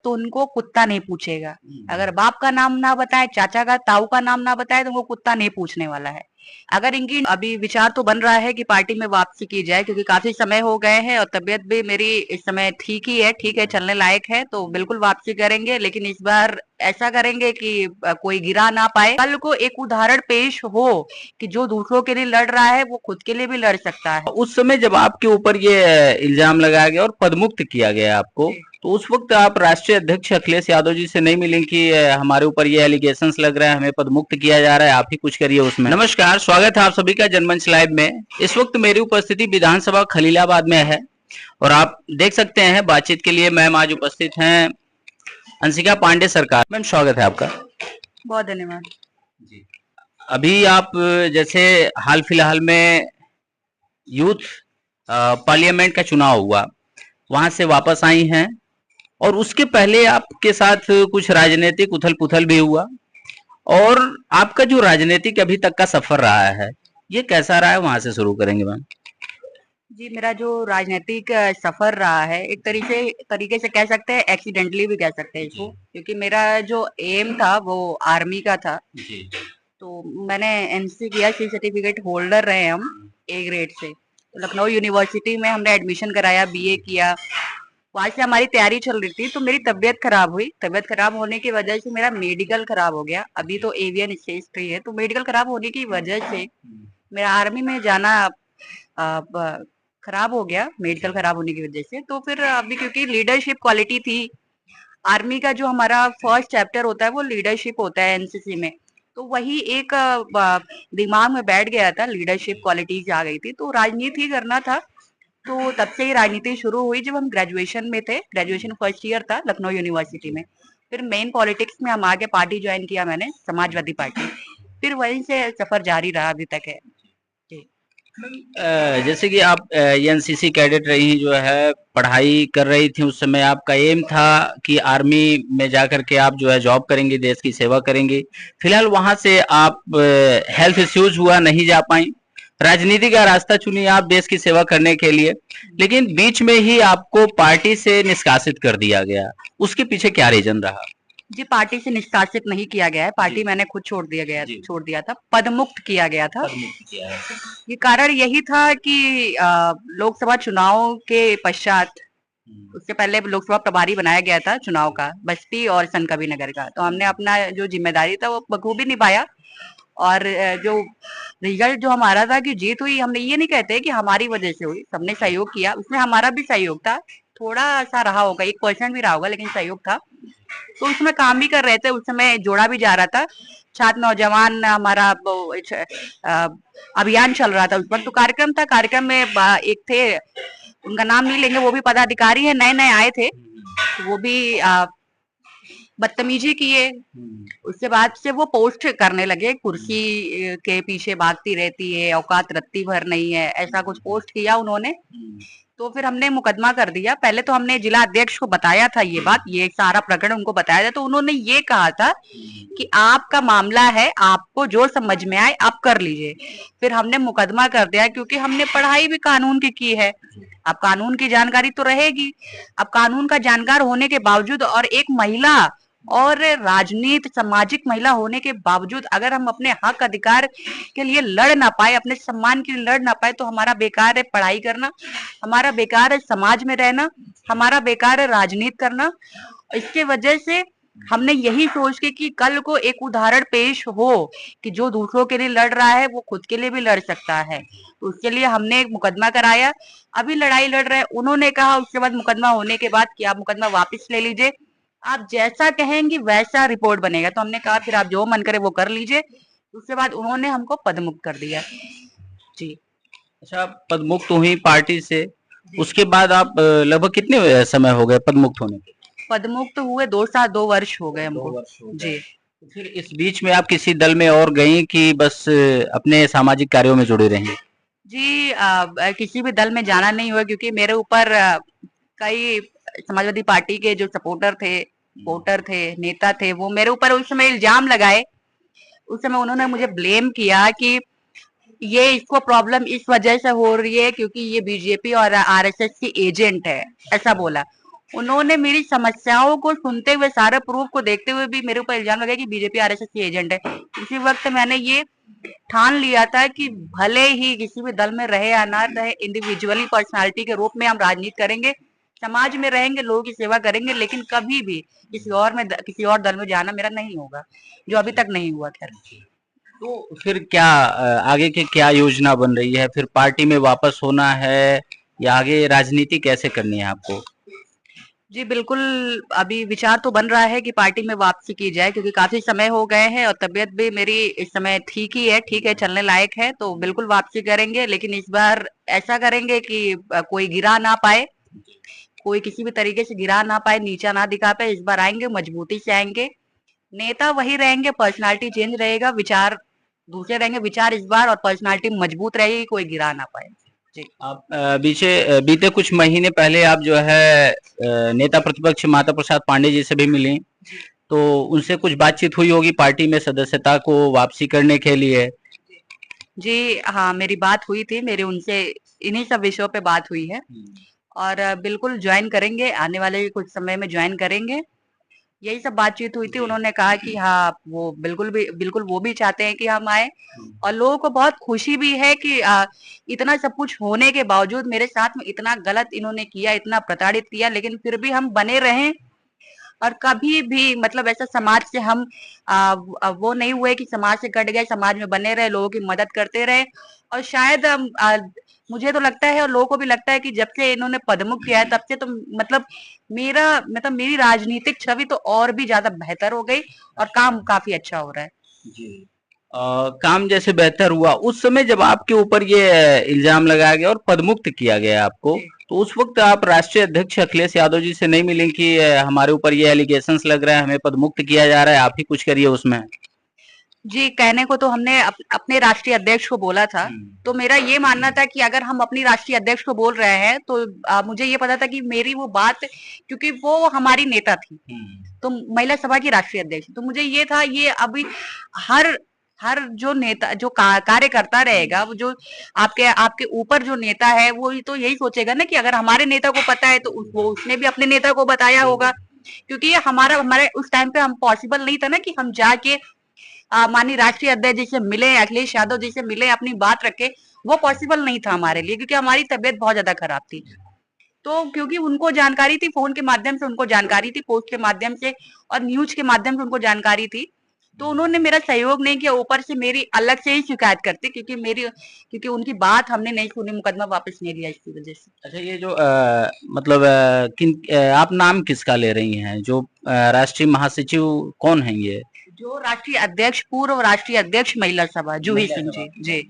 तो उनको कुत्ता नहीं पूछेगा। अगर बाप का नाम ना बताए, चाचा का, ताऊ का नाम ना बताए तो वो कुत्ता नहीं पूछने वाला है। अगर इनकी अभी विचार तो बन रहा है कि पार्टी में वापसी की जाए, क्योंकि काफी समय हो गए हैं और तबीयत भी मेरी इस समय ठीक ही है, ठीक है, चलने लायक है, तो बिल्कुल वापसी करेंगे। लेकिन इस बार ऐसा करेंगे कि कोई गिरा ना पाए। कल को एक उदाहरण पेश हो कि जो दूसरों के लिए लड़ रहा है वो खुद के लिए भी लड़ सकता है। उस समय जब आपके ऊपर ये इल्जाम लगाया गया और पदमुक्त किया गया आपको, जी। तो उस वक्त आप राष्ट्रीय अध्यक्ष अखिलेश यादव जी से नहीं मिले कि हमारे ऊपर ये एलिगेशंस लग रहा है, हमें पदमुक्त किया जा रहा है, आप ही कुछ करिए उसमें। नमस्कार, स्वागत है आप सभी का जनमंच लाइव में। इस वक्त मेरी उपस्थिति विधानसभा खलीलाबाद में है और आप देख सकते हैं बातचीत के लिए मैम आज उपस्थित हैं अंशिका पांडे सरकार। मैम स्वागत है आपका। बहुत धन्यवाद। जी। अभी आप जैसे हाल फिलहाल में यूथ पार्लियामेंट का चुनाव हुआ, वहां से वापस आई हैं और उसके पहले आपके साथ कुछ राजनीतिक उथल पुथल भी हुआ और आपका जो राजनीतिक अभी तक का सफर रहा है ये कैसा रहा है, वहां से शुरू करेंगे मैम। जी, मेरा जो राजनीतिक सफर रहा है, एक तरीके से कह सकते हैं, एक्सीडेंटली भी कह सकते हैं इसको, क्योंकि मेरा जो एम था वो आर्मी का था। जी। तो मैंने एनसी किया, सी सर्टिफिकेट होल्डर रहे हम ए ग्रेड से। तो लखनऊ यूनिवर्सिटी में हमने एडमिशन कराया, बीए किया। वहां से हमारी तैयारी चल रही थी, तो मेरी तबीयत खराब हुई। तबीयत खराब होने की वजह से मेरा मेडिकल खराब हो गया। अभी तो एवियन स्टेज 3 है, तो मेडिकल खराब होने की वजह से मेरा आर्मी में जाना खराब हो गया, मेडिकल खराब होने की वजह से। तो फिर अभी क्योंकि लीडरशिप क्वालिटी थी, आर्मी का जो हमारा फर्स्ट चैप्टर होता है वो लीडरशिप होता है एनसीसी में। तो वही एक दिमाग में बैठ गया था, लीडरशिप क्वालिटीज आ गई थी, तो राजनीति करना था। तो तब से ही राजनीति शुरू हुई जब हम ग्रेजुएशन में थे। ग्रेजुएशन फर्स्ट ईयर था लखनऊ यूनिवर्सिटी में। फिर मेन पॉलिटिक्स में हम आगे पार्टी ज्वाइन किया मैंने, समाजवादी पार्टी। फिर वहीं से सफर जारी रहा, अभी तक है। जी। जैसे कि आप एनसीसी कैडेट रही जो है, पढ़ाई कर रही थी, उस समय आपका एम था कि आर्मी में जाकर के आप जो है जॉब करेंगे, देश की सेवा करेंगे। फिलहाल वहां से आप हेल्थ इश्यूज हुआ, नहीं जा पाई, राजनीति का रास्ता चुनी आप देश की सेवा करने के लिए, लेकिन बीच में ही आपको पार्टी से निष्कासित कर दिया गया। उसके पीछे क्या रीजन रहा। जी, पार्टी से निष्कासित नहीं किया गया है, पार्टी मैंने खुद छोड़ दिया था, पदमुक्त किया गया था। ये कारण यही था कि लोकसभा चुनाव के पश्चात, उससे पहले लोकसभा प्रभारी बनाया गया था चुनाव का, बस्ती और संतकबीर नगर का। तो हमने अपना जो जिम्मेदारी था वो बखूबी निभाया। और जो रिजल्ट जो हमारा था कि जीत हुई, हमने ये नहीं कहते कि हमारी वजह से हुई, सबने सहयोग किया, उसमें हमारा भी सहयोग था। थोड़ा सा रहा होगा, 1% भी रहा होगा, लेकिन सहयोग था। तो उसमें काम भी कर रहे थे, उस समय जोड़ा भी जा रहा था। छात्र नौजवान हमारा अभियान चल रहा था उस वक्त। तो कार्यक्रम था, कार्यक्रम में एक थे, उनका नाम नहीं लेंगे, वो भी पदाधिकारी है, नए नए आए थे। वो भी बदतमीजी किए। उसके बाद से वो पोस्ट करने लगे, कुर्सी के पीछे भागती रहती है, औकात रत्ती भर नहीं है, ऐसा कुछ पोस्ट किया उन्होंने। तो फिर हमने मुकदमा कर दिया। पहले तो हमने जिला अध्यक्ष को बताया था ये बात, ये सारा प्रकरण उनको बताया था। तो उन्होंने ये कहा था कि आपका मामला है, आपको जो समझ में आए आप कर लीजिए। फिर हमने मुकदमा कर दिया, क्योंकि हमने पढ़ाई भी कानून की है। अब कानून की जानकारी तो रहेगी। अब कानून का जानकार होने के बावजूद और एक महिला और राजनीति सामाजिक महिला होने के बावजूद अगर हम अपने हक अधिकार के लिए लड़ ना पाए, अपने सम्मान के लिए लड़ ना पाए, तो हमारा बेकार है पढ़ाई करना, हमारा बेकार है समाज में रहना, हमारा बेकार है राजनीति करना। इसके वजह से हमने यही सोच के कि कल को एक उदाहरण पेश हो कि जो दूसरों के लिए लड़ रहा है वो खुद के लिए भी लड़ सकता है, तो उसके लिए हमने एक मुकदमा कराया। अभी लड़ाई लड़ रहे हैं। उन्होंने कहा उसके बाद, मुकदमा होने के बाद, कि आप मुकदमा वापस ले लीजिए, आप जैसा कहेंगी वैसा रिपोर्ट बनेगा। तो हमने कहा फिर आप जो मन करे वो कर लीजिए। उसके बाद उन्होंने हमको पदमुक्त कर दिया। जी। अच्छा, आप पदमुक्त हुई पार्टी से, उसके बाद आप लगभग कितने समय हो गए पदमुक्त होने के। पदमुक्त हुए 2 साल, 2 वर्ष हो गए हमको। 2 वर्ष हो गए। जी। तो फिर इस बीच में आप किसी दल में और गई कि बस अपने सामाजिक कार्यों में जुड़ी रही। जी, किसी भी दल में जाना नहीं हुआ, क्योंकि मेरे ऊपर कई समाजवादी पार्टी के जो सपोर्टर थे, वोटर थे, नेता थे, वो मेरे ऊपर उस समय इल्जाम लगाए। उस समय उन्होंने मुझे ब्लेम किया कि ये इसको प्रॉब्लम इस वजह से हो रही है क्योंकि ये बीजेपी और आरएसएस की एजेंट है, ऐसा बोला। उन्होंने मेरी समस्याओं को सुनते हुए, सारे प्रूफ को देखते हुए भी मेरे ऊपर इल्जाम लगाया कि बीजेपी आरएसएस की एजेंट है। उसी वक्त मैंने ये ठान लिया था कि भले ही किसी भी दल में रहे या ना रहे, इंडिविजुअली पर्सनालिटी के रूप में हम राजनीति करेंगे, समाज में रहेंगे, लोगों की सेवा करेंगे, लेकिन कभी भी किसी और दल में जाना मेरा नहीं होगा, जो अभी तक नहीं हुआ। खैर, तो फिर क्या आगे की क्या योजना बन रही है? फिर पार्टी में वापस होना है या आगे राजनीति कैसे करनी है आपको? जी बिल्कुल, अभी विचार तो बन रहा है कि पार्टी में वापसी की जाए, क्योंकि काफी समय हो गए हैं और तबीयत भी मेरी इस समय ठीक ही है, ठीक है, चलने लायक है, तो बिल्कुल वापसी करेंगे। लेकिन इस बार ऐसा करेंगे कि कोई गिरा ना पाए, कोई किसी भी तरीके से गिरा ना पाए, नीचा ना दिखा पाए। इस बार आएंगे, मजबूती से आएंगे, नेता वही रहेंगे, पर्सनालिटी चेंज रहेगा, विचार दूसरे रहेंगे, विचार इस बार और पर्सनालिटी मजबूत रहेगी, कोई गिरा ना पाए। जी। आप बीते कुछ महीने पहले आप जो है नेता प्रतिपक्ष माता प्रसाद पांडे जी से भी मिली, तो उनसे कुछ बातचीत हुई होगी पार्टी में सदस्यता को वापसी करने के लिए? जी हाँ, मेरी बात हुई थी, मेरी उनसे इन्हीं सब विषयों पे बात हुई है और बिल्कुल ज्वाइन करेंगे, आने वाले कुछ समय में ज्वाइन करेंगे। यही सब बातचीत हुई थी। उन्होंने कहा कि हाँ, वो बिल्कुल वो भी चाहते हैं कि हम आए और लोगों को बहुत खुशी भी है कि इतना सब कुछ होने के बावजूद मेरे साथ में इतना गलत इन्होंने किया, इतना प्रताड़ित किया, लेकिन फिर भी हम बने रहें और कभी भी मतलब ऐसा समाज से हम वो नहीं हुए कि समाज से कट गए, समाज में बने रहे, लोगों की मदद करते रहे। और शायद मुझे तो लगता है और लोगों को भी लगता है कि जब से इन्होंने पदमुख किया है तब से तो मेरी राजनीतिक छवि तो और भी ज्यादा बेहतर हो गई और काम काफी अच्छा हो रहा है। जी। काम जैसे बेहतर हुआ उस समय जब आपके ऊपर ये इल्जाम लगाया गया और पदमुक्त किया गया आपको, तो उस वक्त आप राष्ट्रीय अध्यक्ष अखिलेश यादव जी से नहीं मिले कि हमारे ऊपर ये एलिगेशंस लग रहा है, हमें पदमुक्त किया जा रहा है, आप ही कुछ करिए उसमें? जी, कहने को तो हमने अपने राष्ट्रीय अध्यक्ष को बोला था, तो मेरा ये मानना था कि अगर हम अपनी राष्ट्रीय अध्यक्ष को बोल रहे हैं तो मुझे ये पता था कि मेरी वो बात, क्योंकि वो हमारी नेता थी, तो महिला सभा की राष्ट्रीय अध्यक्ष, तो मुझे ये था ये अभी हर हर जो नेता जो कार्य करता रहेगा, वो जो आपके आपके ऊपर जो नेता है वो तो यही सोचेगा ना कि अगर हमारे नेता को पता है तो वो उसने भी अपने नेता को बताया होगा, क्योंकि हमारे उस टाइम पे हम पॉसिबल नहीं था ना कि हम जाके माननीय राष्ट्रीय अध्यक्ष जी से मिले, अखिलेश यादव जी से मिले, अपनी बात रखे, वो पॉसिबल नहीं था हमारे लिए, क्योंकि हमारी तबीयत बहुत ज्यादा खराब थी। तो क्योंकि उनको जानकारी थी, फोन के माध्यम से उनको जानकारी थी, पोस्ट के माध्यम से और न्यूज के माध्यम से उनको जानकारी थी, तो उन्होंने मेरा सहयोग नहीं किया, ऊपर से मेरी अलग से ही शिकायत करते, क्योंकि उनकी बात हमने नहीं सुनी, मुकदमा वापस नहीं लिया इसकी वजह से। अच्छा, ये जो मतलब आप नाम किसका ले रही हैं? जो राष्ट्रीय महासचिव कौन है ये? जो राष्ट्रीय अध्यक्ष, पूर्व राष्ट्रीय अध्यक्ष महिला सभा, जूही सिंह जी। जी,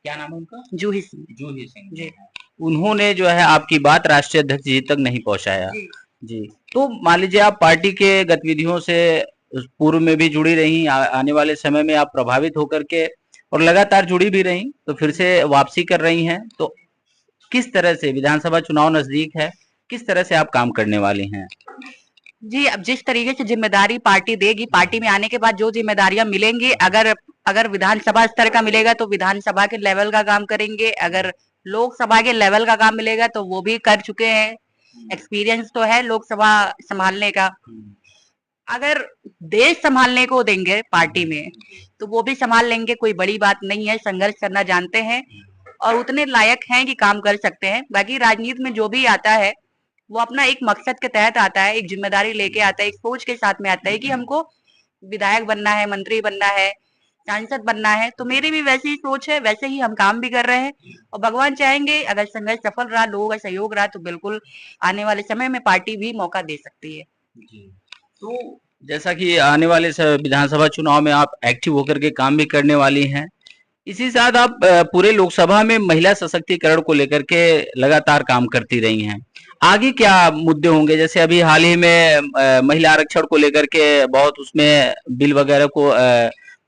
क्या नाम है उनका? जूही सिंह। जूही सिंह जी। उन्होंने जो है आपकी बात राष्ट्रीय अध्यक्ष जी तक नहीं पहुंचाया। जी। जी। तो मान लीजिए आप पार्टी के गतिविधियों से पूर्व में भी जुड़ी रही, आने वाले समय में आप प्रभावित होकर के और लगातार जुड़ी भी रही, तो फिर से वापसी कर रही हैं, तो किस तरह से, विधानसभा चुनाव नजदीक है, किस तरह से आप काम करने वाली हैं? जी, अब जिस तरीके से जिम्मेदारी पार्टी देगी, पार्टी में आने के बाद जो जिम्मेदारियां मिलेंगी, अगर अगर विधानसभा स्तर का मिलेगा तो विधानसभा के लेवल का काम करेंगे, अगर लोकसभा के लेवल का काम मिलेगा तो वो भी कर चुके हैं, एक्सपीरियंस तो है लोकसभा संभालने का। अगर देश संभालने को देंगे पार्टी में तो वो भी संभाल लेंगे, कोई बड़ी बात नहीं है, संघर्ष करना जानते हैं और उतने लायक हैं कि काम कर सकते हैं। बाकी राजनीति में जो भी आता है वो अपना एक मकसद के तहत आता है, एक जिम्मेदारी लेके आता है, एक सोच के साथ में आता है कि हमको विधायक बनना है, मंत्री बनना है, सांसद बनना है, तो मेरी भी वैसी ही सोच है, वैसे ही हम काम भी कर रहे हैं और भगवान चाहेंगे अगर संघर्ष सफल रहा, लोगों का सहयोग रहा तो बिल्कुल आने वाले समय में पार्टी भी मौका दे सकती है। तो जैसा कि आने वाले विधानसभा चुनाव में आप एक्टिव होकर के काम भी करने वाली हैं, इसी साथ आप पूरे लोकसभा में महिला सशक्तिकरण को लेकर के लगातार काम करती रही हैं। आगे क्या मुद्दे होंगे? जैसे अभी हाल ही में महिला आरक्षण को लेकर के बहुत उसमें बिल वगैरह को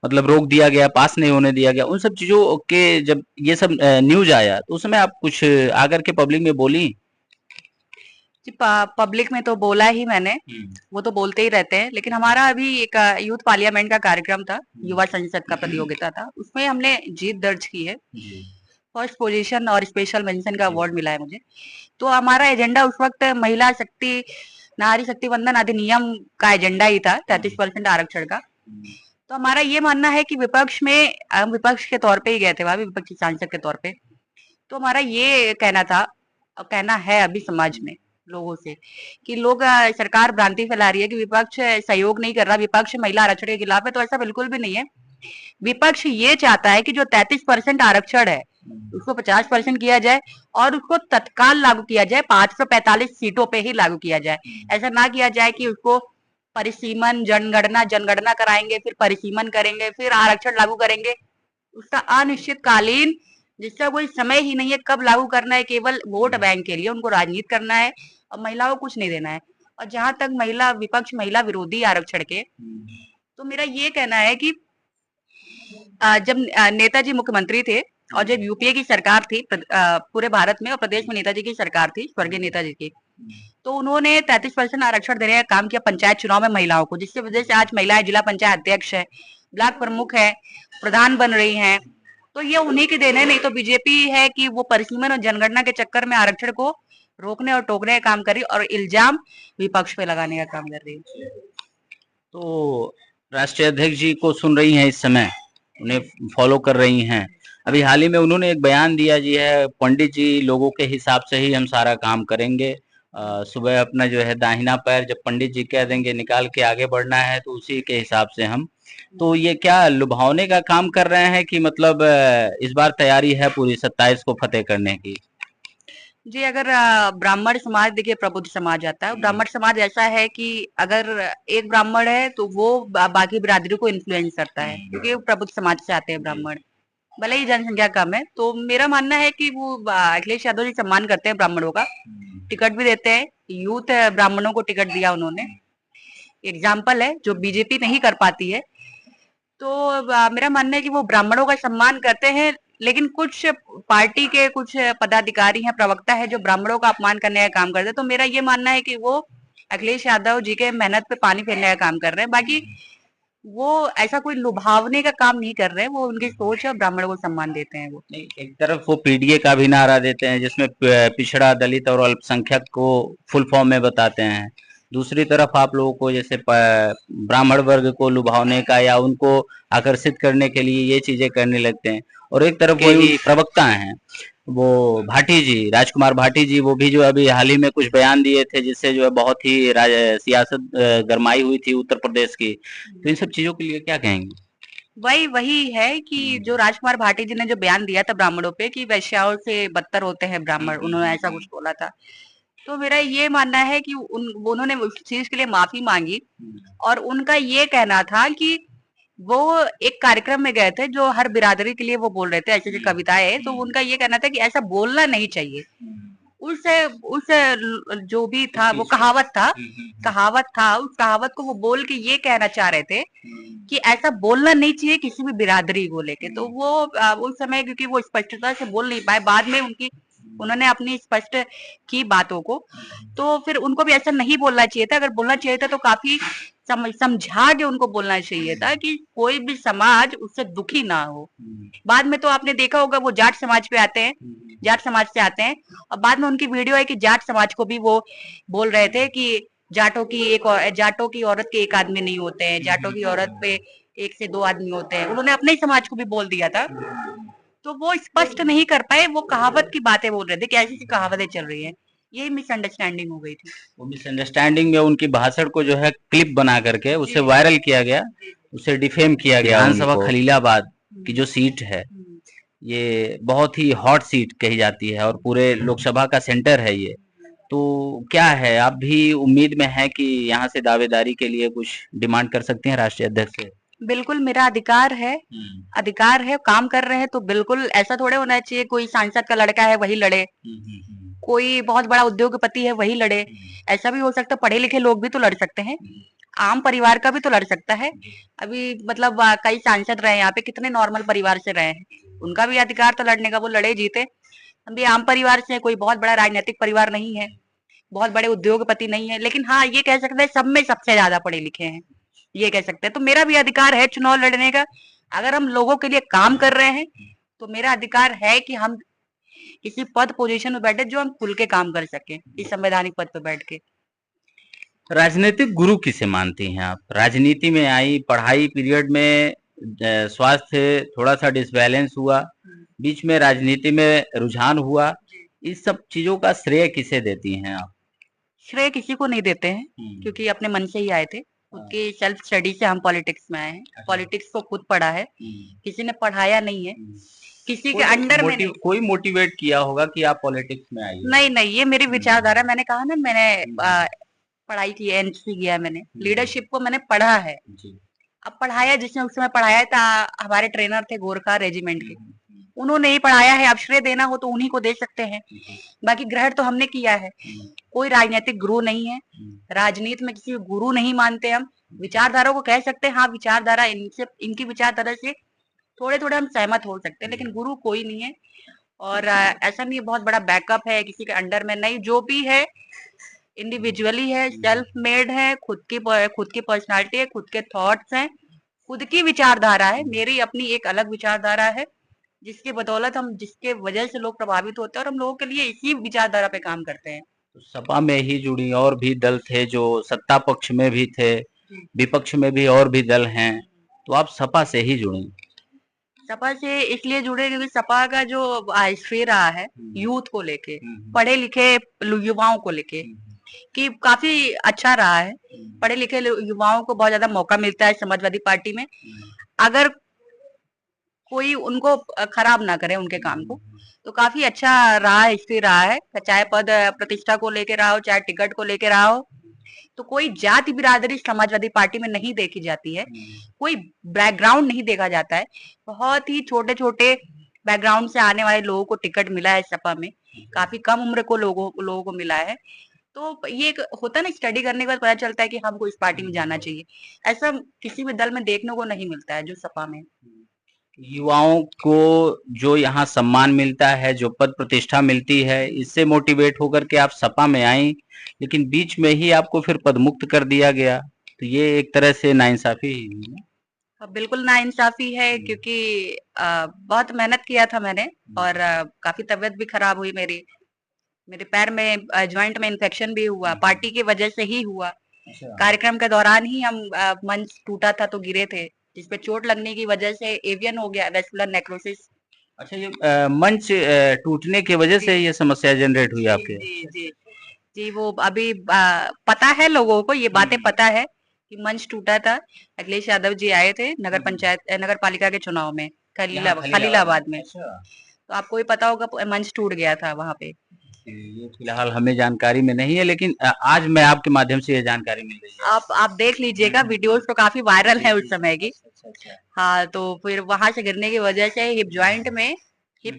मतलब रोक दिया गया, पास नहीं होने दिया गया, उन सब चीजों के जब ये सब न्यूज आया तो उस समय आप कुछ आकर के पब्लिक में बोली? जी, पब्लिक में तो बोला ही मैंने, वो तो बोलते ही रहते हैं, लेकिन हमारा अभी एक यूथ पार्लियामेंट का कार्यक्रम था, युवा संसद का प्रतियोगिता था, उसमें हमने जीत दर्ज की है। फर्स्ट पोजीशन और स्पेशल मेंशन का अवार्ड मिला है मुझे। तो हमारा एजेंडा उस वक्त महिला शक्ति नारी शक्ति वंदन अधिनियम का एजेंडा ही था, 33% आरक्षण का। तो हमारा ये मानना है कि विपक्ष में हम विपक्ष के तौर पे ही गए थे वहां भी, विपक्षी सांसद के तौर पे। तो हमारा ये कहना था और कहना है अभी समाज में लोगों से कि लोग सरकार भ्रांति फैला रही है कि विपक्ष सहयोग नहीं कर रहा, विपक्ष महिला आरक्षण के खिलाफ है, तो ऐसा बिल्कुल भी नहीं है। विपक्ष ये चाहता है कि जो 33% आरक्षण है उसको 50% किया जाए और उसको तत्काल लागू किया जाए, 545 सीटों पे ही लागू किया जाए। ऐसा ना किया जाए कि उसको परिसीमन जनगणना कराएंगे, फिर परिसीमन करेंगे, फिर आरक्षण लागू करेंगे। उसका अनिश्चितकालीन, जिसका कोई समय ही नहीं है कब लागू करना है, केवल वोट बैंक के लिए उनको राजनीति करना है और महिलाओं को कुछ नहीं देना है। और जहां तक विपक्ष महिला विरोधी आरक्षण के, तो मेरा ये कहना है कि जब नेताजी मुख्यमंत्री थे और जब यूपीए की सरकार थी पूरे भारत में और प्रदेश में नेताजी की सरकार थी, स्वर्गीय नेताजी की, तो उन्होंने 33% आरक्षण देने का काम किया पंचायत चुनाव में महिलाओं को, जिसकी वजह से आज महिलाएं जिला पंचायत अध्यक्ष है, ब्लॉक प्रमुख है, प्रधान बन रही हैं। तो ये उन्हीं के देने, नहीं तो बीजेपी है कि वो परिसीमन और जनगणना के चक्कर में आरक्षण को रोकने और टोकने का काम कर रही और इल्जाम विपक्ष पे लगाने का काम कर रही है। तो राष्ट्रीय अध्यक्ष जी को सुन रही हैं इस समय, उन्हें फॉलो कर रही हैं। अभी हाल ही में उन्होंने एक बयान दिया जी है, पंडित जी लोगों के हिसाब से ही हम सारा काम करेंगे। सुबह अपना जो है दाहिना पैर जब पंडित जी कह देंगे निकाल के आगे बढ़ना है तो उसी के हिसाब से हम, तो ये क्या लुभावने का काम कर रहे हैं कि मतलब इस बार तैयारी है पूरी 27 को फतेह करने की? जी, अगर ब्राह्मण समाज, देखिए प्रबुद्ध समाज आता है, ब्राह्मण समाज ऐसा है कि अगर एक ब्राह्मण है तो वो बाकी बिरादरी को इन्फ्लुएंस करता है, क्योंकि वो प्रबुद्ध समाज से आते हैं ब्राह्मण, भले ही जनसंख्या कम है। तो मेरा मानना है कि वो अखिलेश यादव जी सम्मान करते हैं ब्राह्मणों का, टिकट भी देते हैं, यूथ ब्राह्मणों को टिकट दिया उन्होंने, एग्जाम्पल है जो बीजेपी नहीं कर पाती है। तो मेरा मानना है कि वो ब्राह्मणों का सम्मान करते हैं, लेकिन कुछ पार्टी के कुछ पदाधिकारी हैं, प्रवक्ता है जो ब्राह्मणों का अपमान करने का काम करते हैं। तो मेरा ये मानना है कि वो अखिलेश यादव जी के मेहनत पे पानी फेरने का काम कर रहे हैं, बाकी वो ऐसा कोई लुभावने का काम नहीं कर रहे हैं, वो उनकी सोच है और ब्राह्मणों को सम्मान देते हैं वो। नहीं, एक तरफ वो पीडीए का भी नारा देते हैं जिसमें पिछड़ा, दलित और अल्पसंख्यक को फुल फॉर्म में बताते हैं, दूसरी तरफ आप लोगों को जैसे ब्राह्मण वर्ग को लुभावने का या उनको आकर्षित करने के लिए ये चीजें करने लगते हैं। और एक तरफ कोई प्रवक्ता हैं वो भाटी जी, राजकुमार भाटी जी, वो भी जो अभी हाल ही में कुछ बयान दिए थे जिससे जो है बहुत ही सियासत गरमाई हुई थी उत्तर प्रदेश की, तो इन सब चीजों के लिए क्या कहेंगे? वही है कि जो राजकुमार भाटी जी ने जो बयान दिया था ब्राह्मणों पे कि वैश्याओं से बदतर होते हैं ब्राह्मण, उन्होंने ऐसा कुछ बोला था। तो मेरा ये मानना है कि उन्होंने उस चीज के लिए माफी मांगी और उनका ये कहना था कि वो एक कार्यक्रम में गए थे जो हर बिरादरी के लिए वो बोल रहे थे, ऐसी ऐसी कविताएं है, तो उनका ये कहना था कि ऐसा बोलना नहीं चाहिए। उस उस जो भी था वो कहावत था, उस कहावत को वो बोल के ये कहना चाह रहे थे कि ऐसा बोलना नहीं चाहिए किसी भी बिरादरी को लेके। तो वो उस समय क्योंकि वो स्पष्टता से बोल नहीं पाए, बाद में उन्होंने अपनी स्पष्ट की बातों को, तो फिर उनको भी ऐसा नहीं बोलना चाहिए था। अगर बोलना चाहिए था तो काफी समझा के उनको बोलना चाहिए था कि कोई भी समाज उससे दुखी ना हो। बाद में तो आपने देखा होगा वो जाट समाज पे आते हैं, जाट समाज से आते हैं, और बाद में उनकी वीडियो है कि जाट समाज को भी वो बोल रहे थे कि जाटों की औरत के एक आदमी नहीं होते हैं, जाटों की औरत पे 1 से 2 आदमी होते हैं, उन्होंने अपने ही समाज को भी बोल दिया था। तो वो स्पष्ट नहीं कर पाए, वो कहावत की बातें बोल रहे थे कि ऐसी कहावतें चल रही है, यही मिसअंडरस्टैंडिंग हो गई थी। वो मिसअंडरस्टैंडिंग में उनकी भाषण को जो है क्लिप बना करके उसे वायरल किया गया, उसे डिफेम किया गया। विधानसभा खलीलाबाद की जो सीट है ये बहुत ही हॉट सीट कही जाती है और पूरे लोकसभा का सेंटर है ये, तो क्या है, आप भी उम्मीद में है कि यहाँ से दावेदारी के लिए कुछ डिमांड कर सकते हैं राष्ट्रीय अध्यक्ष से? बिल्कुल मेरा अधिकार है, काम कर रहे हैं तो बिल्कुल ऐसा थोड़े होना चाहिए कोई सांसद का लड़का है वही लड़े, कोई बहुत बड़ा उद्योगपति है वही लड़े। ऐसा भी हो सकता है, पढ़े लिखे लोग भी तो लड़ सकते हैं, आम परिवार का भी तो लड़ सकता है। अभी मतलब कई सांसद रहे यहाँ पे, कितने नॉर्मल परिवार से रहे हैं, उनका भी अधिकार तो लड़ने का, वो लड़े जीते। हम भी आम परिवार से, कोई बहुत बड़ा राजनीतिक परिवार नहीं है, बहुत बड़े उद्योगपति नहीं है, लेकिन हाँ ये कह सकते हैं सब में सबसे ज्यादा पढ़े लिखे हैं, ये कह सकते हैं। तो मेरा भी अधिकार है चुनाव लड़ने का। अगर हम लोगों के लिए काम कर रहे हैं तो मेरा अधिकार है कि हम किसी पद पोजीशन में बैठे जो हम खुल के काम कर सकें इस संवैधानिक पद पे बैठ के। राजनीतिक गुरु किसे मानती हैं आप? राजनीति में आई, पढ़ाई पीरियड में स्वास्थ्य थोड़ा सा डिसबैलेंस हुआ, बीच में राजनीति में रुझान हुआ, इस सब चीजों का श्रेय किसे देती हैं आप? श्रेय किसी को नहीं देते हैं, क्योंकि अपने मन से ही आए थे। खुद की सेल्फ स्टडी से हम पॉलिटिक्स में आए हैं। पॉलिटिक्स को खुद पढ़ा है, किसी ने पढ़ाया नहीं है, किसी के अंडर में नहीं। कोई मोटिवेट किया होगा कि आप पॉलिटिक्स में आइए? नहीं, ये मेरी विचारधारा। मैंने कहा ना, मैंने पढ़ाई की है, एनसीसी किया है मैंने, लीडरशिप को मैंने पढ़ा है। अब पढ़ाया जिसने उस समय पढ़ाया था, हमारे ट्रेनर थे गोरखा रेजिमेंट के, उन्होंने ही पढ़ाया है। अब श्रेय देना हो तो उन्हीं को दे सकते हैं, बाकी ग्रहण तो हमने किया है। कोई राजनीतिक गुरु नहीं है, राजनीति में किसी गुरु नहीं मानते हम। विचारधारा को कह सकते हैं, हाँ विचारधारा इनसे, इनकी विचारधारा से थोड़े थोड़े हम सहमत हो सकते हैं, लेकिन गुरु कोई नहीं है। और ऐसा नहीं बहुत बड़ा बैकअप है किसी के अंडर में, नहीं। जो भी है इंडिविजुअली है, सेल्फ मेड है, खुद की पर्सनालिटी है, खुद के थॉट्स हैं, खुद की विचारधारा है। मेरी अपनी एक अलग विचारधारा है, जिसकी बदौलत हम, जिसके वजह से लोग प्रभावित होते हैं, और हम लोगों के लिए इसी विचारधारा पे काम करते हैं। तो सपा में ही जुड़ी और भी दल थे जो सत्ता पक्ष में भी थे, विपक्ष में भी और भी दल हैं, तो आप सपा से ही जुड़ी? सपा से इसलिए जुड़े क्योंकि सपा का जो हिस्ट्री रहा है यूथ को लेके, पढ़े लिखे युवाओं को लेके, कि काफी अच्छा रहा है। पढ़े लिखे युवाओं को बहुत ज्यादा मौका मिलता है समाजवादी पार्टी में, अगर कोई उनको खराब ना करे उनके काम को, तो काफी अच्छा रहा, हिस्ट्री रहा है। चाहे पद प्रतिष्ठा को लेके रहा हो, चाहे टिकट को लेके रहा हो, तो कोई जाति बिरादरी समाजवादी पार्टी में नहीं देखी जाती है, कोई बैकग्राउंड नहीं देखा जाता है। बहुत ही छोटे छोटे बैकग्राउंड से आने वाले लोगों को टिकट मिला है सपा में, काफी कम उम्र को लोगों को मिला है। तो ये एक होता है ना, स्टडी करने के बाद पता चलता है कि हमको इस पार्टी में जाना चाहिए। ऐसा किसी भी दल में देखने को नहीं मिलता है जो सपा में। युवाओं को जो यहाँ सम्मान मिलता है, जो पद प्रतिष्ठा मिलती है, इससे मोटिवेट होकर के आप सपा में आई, लेकिन बीच में ही आपको फिर पद मुक्त कर दिया गया, तो ये एक तरह से नाइंसाफी ही हुई ना? बिल्कुल नाइंसाफी है, क्योंकि बहुत मेहनत किया था मैंने, और काफी तबीयत भी खराब हुई मेरी। मेरे पैर में जॉइंट में इन्फेक्शन भी हुआ, पार्टी की वजह से ही हुआ। कार्यक्रम के दौरान ही हम मंच टूटा था तो गिरे थे, जिसपे चोट लगने की वजह से एवियन हो गया, वेस्कुलर नेक्रोसिस। अच्छा, ये मंच टूटने की वजह से ये समस्या जनरेट हुई आपके? जी, वो अभी पता है लोगों को, ये बातें पता है कि मंच टूटा था। अखिलेश यादव जी आए थे नगर पालिका के चुनाव में, खलीलाबाद में। तो आपको भी पता होगा, मंच टूट गया था वहां पे। ये फिलहाल हमें जानकारी में नहीं है, लेकिन आज मैं आपके माध्यम से ये जानकारी मिल रही है। आप देख लीजिएगा, वीडियोस तो काफी वायरल है उस समय की। हाँ, तो फिर वहां से गिरने की वजह से हिप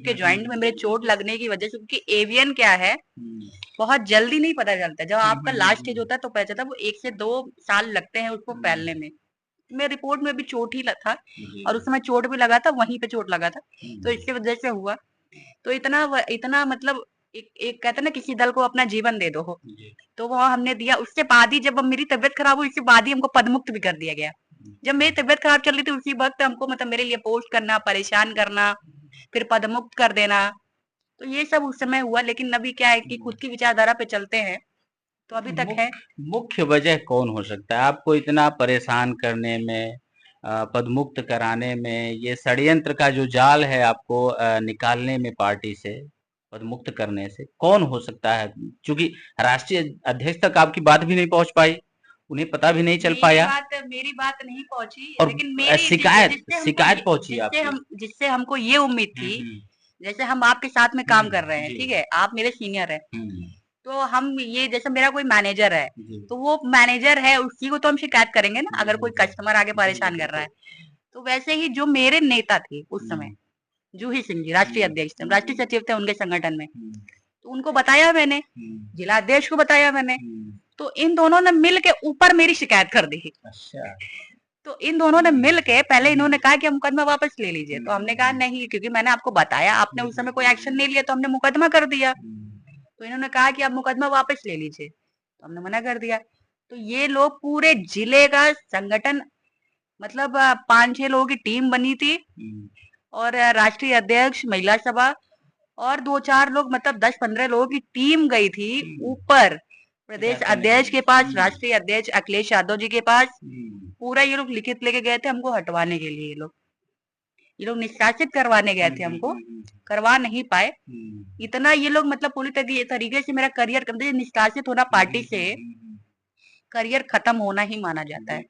के जॉइंट में मेरे चोट लगने की वजह से, क्योंकि एवियन क्या है, बहुत जल्दी नहीं पता चलता। जब आपका लास्ट स्टेज होता है तो पता चलता है, वो 1 से 2 साल लगते हैं उसको फैलने में। मेरे रिपोर्ट में भी चोट ही था, और उस समय चोट भी लगा था, वहीं पे चोट लगा था, तो इसकी वजह से हुआ। तो इतना मतलब एक कहते हैं ना, किसी दल को अपना जीवन दे दो, तो वो हमने दिया। उसके बाद ही जब मेरी तबियत खराब हुई, उसके बाद ही हमको पदमुक्त भी कर दिया गया। जब मेरी तबियत खराब चल रही थी, उसी वक्त हमको मतलब मेरे लिए पोस्ट करना, परेशान करना, फिर पदमुक्त कर देना, तो ये सब उस समय हुआ। लेकिन अभी क्या है कि खुद की विचारधारा पे चलते हैं, तो अभी तक है। मुख्य वजह कौन हो सकता है आपको इतना परेशान करने में, पदमुक्त कराने में? ये षड्यंत्र का जो जाल है आपको निकालने में, पार्टी से पदमुक्त करने से, कौन हो सकता है? क्योंकि राष्ट्रीय अध्यक्ष तक आपकी बात भी नहीं पहुंच पाई, उन्हें पता भी नहीं चल पाया, मेरी बात नहीं पहुंची, और लेकिन मेरी शिकायत पहुंची आपकी। जिससे हमको ये उम्मीद थी, जैसे हम आपके साथ में काम कर रहे हैं, ठीक है, आप मेरे सीनियर हैं, तो हम ये, जैसे मेरा कोई मैनेजर है, तो वो मैनेजर है, उसी को तो हम शिकायत करेंगे ना, अगर कोई कस्टमर आगे परेशान कर रहा है। तो वैसे ही जो मेरे नेता थे उस समय, जूही सिंह जी राष्ट्रीय अध्यक्ष थे, राष्ट्रीय सचिव थे उनके संगठन में, तो उनको बताया मैंने, जिला अध्यक्ष को बताया मैंने, तो इन दोनों ने मिल के ऊपर मेरी शिकायत कर दी। अच्छा। तो इन दोनों ने मिल के, पहले इन्होंने कहा कि मुकदमा वापस ले लीजिए, तो हमने कहा नहीं, क्योंकि मैंने आपको बताया, आपने उस समय कोई एक्शन नहीं लिया, तो हमने मुकदमा कर दिया। तो इन्होंने कहा कि आप मुकदमा वापस ले लीजिए, तो हमने मना कर दिया। तो ये लोग पूरे जिले का संगठन, मतलब 5-6 लोगों की टीम बनी थी, और राष्ट्रीय अध्यक्ष, महिला सभा और 2-4 लोग, मतलब 10-15 लोगों की टीम गई थी ऊपर प्रदेश अध्यक्ष के पास, राष्ट्रीय अध्यक्ष अखिलेश यादव जी के पास। पूरा ये लोग लिखित लेके गए थे हमको हटवाने के लिए। ये लोग निष्कासित करवाने गए थे हमको, करवा नहीं पाए। इतना ये लोग मतलब पूरी तरीके से मेरा करियर, निष्कासित होना पार्टी से करियर खत्म होना ही माना जाता है,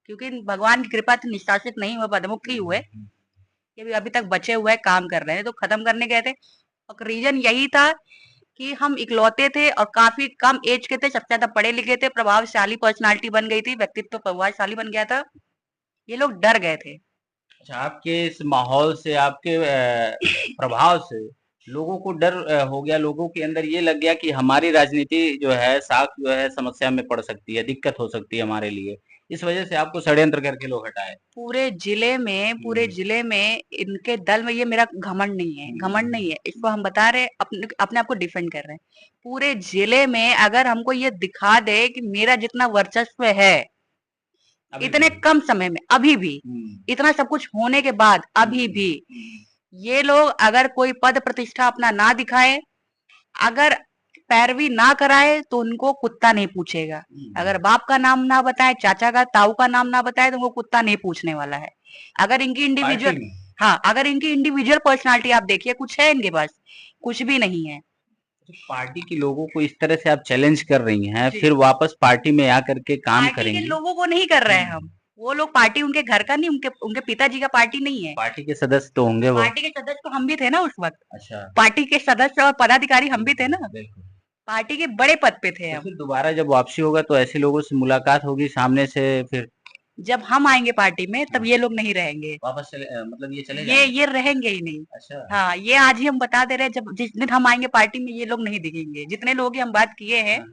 क्योंकि भगवान की कृपा से निष्कासित नहीं हुए, पदमुख ही हुए। ये भी अभी तक बचे हुए काम कर रहे हैं, तो खत्म करने गए थे। और रीजन यही था कि हम इकलौते थे और काफी कम एज के थे, सबसे ज्यादा पढ़े लिखे थे, प्रभावशाली पर्सनालिटी बन गई थी, व्यक्तित्व प्रभावशाली बन गया था। ये लोग डर गए थे। अच्छा, आपके इस माहौल से, आपके प्रभाव से लोगों को डर हो गया, लोगों के अंदर ये लग गया कि हमारी राजनीति जो है, साख जो है, समस्या में पड़ सकती है, दिक्कत हो सकती है हमारे लिए। इस वजह से आपको षड्यंत्र करके लोग हटाए। पूरे जिले में इनके दल में, ये मेरा घमंड नहीं है, घमंड नहीं है, इसको हम बता रहे, अपने आप को डिफेंड कर रहे हैं। पूरे जिले में अगर हमको ये दिखा दे कि मेरा जितना वर्चस्व है इतने कम समय में, अभी भी इतना सब कुछ होने के बाद, अभी भी ये लोग अगर कोई पद प्रतिष्ठा अपना ना दिखाए, अगर पैरवी ना कराए, तो उनको कुत्ता नहीं पूछेगा। अगर बाप का नाम ना बताए, चाचा का, ताऊ का नाम ना बताए, तो उनको कुत्ता नहीं पूछने वाला है। अगर इनकी इंडिविजुअल, हाँ, अगर इनकी इंडिविजुअल पर्सनालिटी आप देखिए, कुछ है इनके पास? कुछ भी नहीं है। पार्टी के लोगों को इस तरह से आप चैलेंज कर रही हैं, फिर वापस पार्टी में आकर के काम करेंगे? पार्टी के लोगों को नहीं कर रहे हैं हम। वो लोग, पार्टी उनके घर का नहीं, उनके पिताजी का पार्टी नहीं है। पार्टी के सदस्य तो होंगे वो। पार्टी के सदस्य तो हम भी थे ना उस वक्त। अच्छा। पार्टी के सदस्य और पदाधिकारी हम भी थे ना, पार्टी के बड़े पद पे थे हम। फिर दोबारा जब वापसी होगा तो ऐसे लोगों से मुलाकात होगी सामने से, फिर जब हम आएंगे पार्टी में तब ये लोग नहीं रहेंगे, वापस चले, मतलब ये चले ये रहेंगे ही नहीं। अच्छा। हाँ, ये आज ही हम बता दे रहे हैं, जब जिस दिन हम आएंगे पार्टी में ये लोग नहीं दिखेंगे। जितने लोग की हम बात किए हैं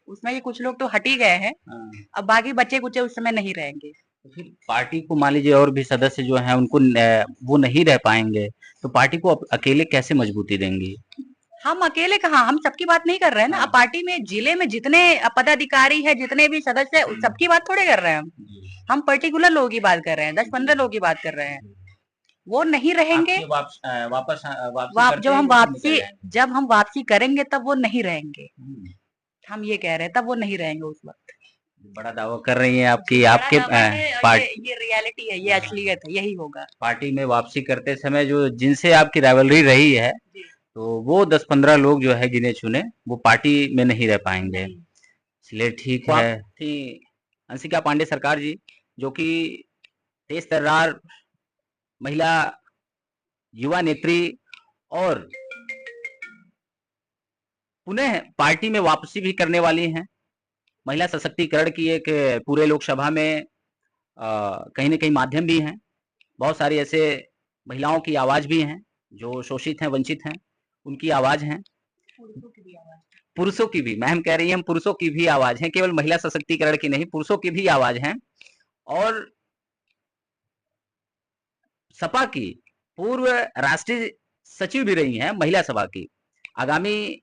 उसमें ये कुछ लोग तो हट ही गए हैं, अब बाकी बच्चे कुछ उस समय नहीं रहेंगे। तो फिर पार्टी को मान लीजिए और भी सदस्य जो हैं उनको वो नहीं रह पाएंगे, तो पार्टी को अकेले कैसे मजबूती देंगी? हम अकेले कहाँ, हम सबकी बात नहीं कर रहे हैं ना। अब पार्टी में, जिले में जितने पदाधिकारी है, जितने भी सदस्य है, सबकी बात थोड़े कर रहे हैं हम पर्टिकुलर लोगों की बात कर रहे हैं, 10-15 लोगों की बात कर रहे हैं। वो नहीं रहेंगे। जब हम वापसी करेंगे तब वो नहीं रहेंगे, हम ये कह रहे हैं, तब वो नहीं रहेंगे उस वक्त। बड़ा दावा कर रही हैं आपकी, आपके ये रियलिटी है, ये असलियत है, यही होगा। पार्टी में वापसी करते समय जो जिनसे आपकी राइवलरी रही है, तो वो 10-15 लोग जो है गिने चुने, वो पार्टी में नहीं रह पाएंगे। इसलिए ठीक है। थी अंशिका पांडे सरकार जी, जो कि तेज तर्रार महिला युवा नेत्री और पुनः पार्टी में वापसी भी करने वाली हैं। महिला सशक्तिकरण की एक पूरे लोकसभा में कहीं न कहीं माध्यम भी हैं। बहुत सारी ऐसे महिलाओं की आवाज भी हैं जो शोषित हैं, वंचित हैं, उनकी आवाज हैं। पुरुषों की भी, मैम कह रही हैं, हम पुरुषों की भी आवाज है, केवल महिला सशक्तिकरण की नहीं, पुरुषों की भी आवाज है। और सपा की पूर्व राष्ट्रीय सचिव भी रही हैं महिला सभा की। आगामी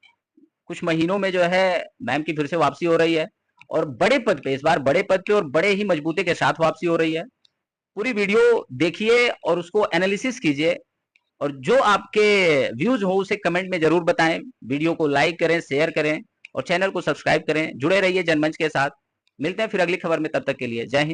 कुछ महीनों में जो है मैम की फिर से वापसी हो रही है, और बड़े पद पे, इस बार बड़े पद पे और बड़े ही मजबूती के साथ वापसी हो रही है। पूरी वीडियो देखिए और उसको एनालिसिस कीजिए, और जो आपके व्यूज हो उसे कमेंट में जरूर बताएं। वीडियो को लाइक करें, शेयर करें और चैनल को सब्सक्राइब करें। जुड़े रहिए जनमंच के साथ। मिलते हैं फिर अगली खबर में, तब तक के लिए जय हिंद।